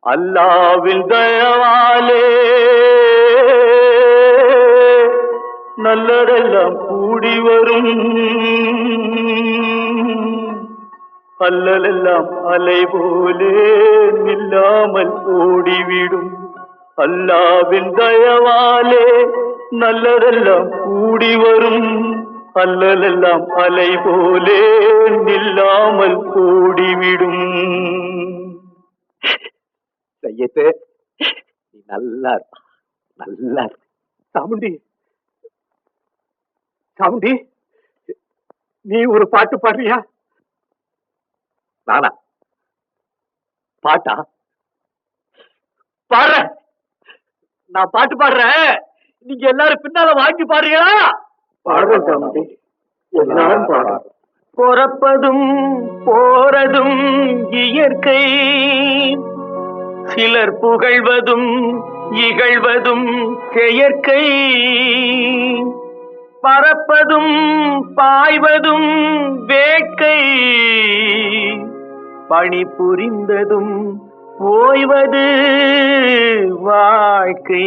அல்லாவின் தயவாலே நல்லதெல்லாம் கூடி வரும், அல்லலெல்லாம் அலை போலே நில்லாமல் ஓடிவிடும். அல்லாவின் தயவாலே நல்லதெல்லாம் கூடி வரும், அல்லலெல்லாம் அலை போலே நில்லாமல் ஓடிவிடும். சையத்து, நீ நல்லா நல்லா சாமுண்டி, சாமுண்டி, நீ ஒரு பாட்டு பாடுறியா? நானா பாட்டா பாடுற? நான் பாட்டு பாடுறேன், நீங்க எல்லாரும் பின்னால வாங்கி பாடுறீங்களா? பாடுறேன் சாமுண்டி, எல்லாரும் பாடுறோம். பிறப்பதும் போறதும் இயற்கை, சிலர் புகழ்வதும் இகழ்வதும் செயற்கை, பறப்பதும் பாய்வதும் வேட்கை, பணி புரிந்ததும் ஓய்வது வாழ்க்கை.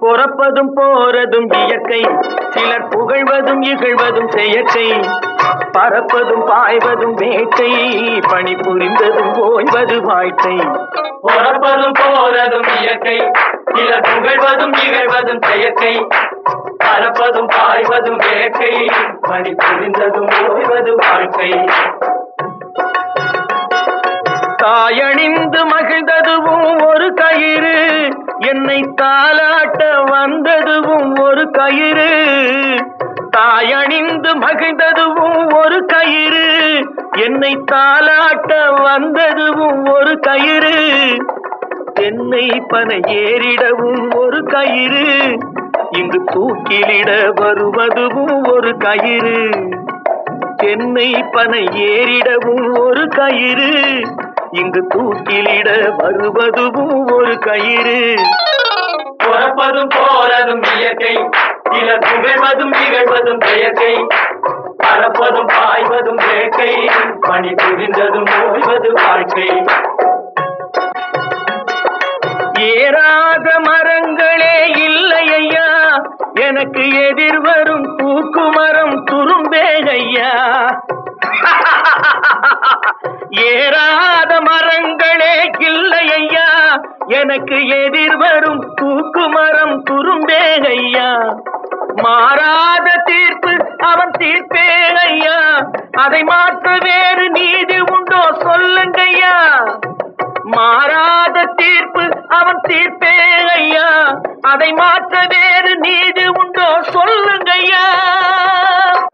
பிறப்பதும் போறதும் இயற்கை, சிலர் புகழ்வதும் இகழ்வதும் செயற்கை, பறப்பதும் பாய்வதும் வேட்டை, பணி புரிந்ததும் ஓய்வது வாழ்க்கை. பிறப்பதும் போறதும் இயற்கை, சிலர் புகழ்வதும் இகழ்வதும் செயற்கை, பறப்பதும் பாய்வதும் வேட்கை, பணி புரிந்ததும் ஓய்வது வாழ்க்கை. தாயணிந்து மகிழ்ந்ததுவும் ஒரு கயிறு, என்னை தாலாட்ட வந்ததுவும் ஒரு கயிறு. தாயணிந்து மகிழ்ந்ததுவும் ஒரு கயிறு, என்னை தாலாட்ட வந்ததுவும் ஒரு கயிறு. தென்னை பனை ஏறிடவும் ஒரு கயிறு, இங்கு தூக்கிலிட வருவதுவும் ஒரு கயிறு. தென்னை பனை ஏறிடவும் ஒரு கயிறு, இங்கு தூக்கிலிட வருவதுவும் ஒரு கயிறு. பிறப்பதும் போறதும் இயற்கை, சிலர் புகழ்வதும் இகழ்வதும் செயற்கை, பறப்பதும் பாய்வதும் வேட்கை, பணி புரிந்ததும் ஓய்வது வாழ்க்கை. ஏறாத மரங்களே இல்லை ஐயா, எனக்கு எதிர்வரும் தூக்குமரம் துரும்பே ஐயா. ஏறாத மரங்களே இல்லை ஐயா, எனக்கு எதிர்வரும் தூக்குமரம் துரும்பே ஐயா. மாறாத தீர்ப்பு அவன் தீர்ப்பே ஐயா, அதை மாற்ற வேறு நீதி உண்டோ சொல்லுங்கய்யா. மாறாத தீர்ப்பு அவன் தீர்ப்பே ஐயா, அதை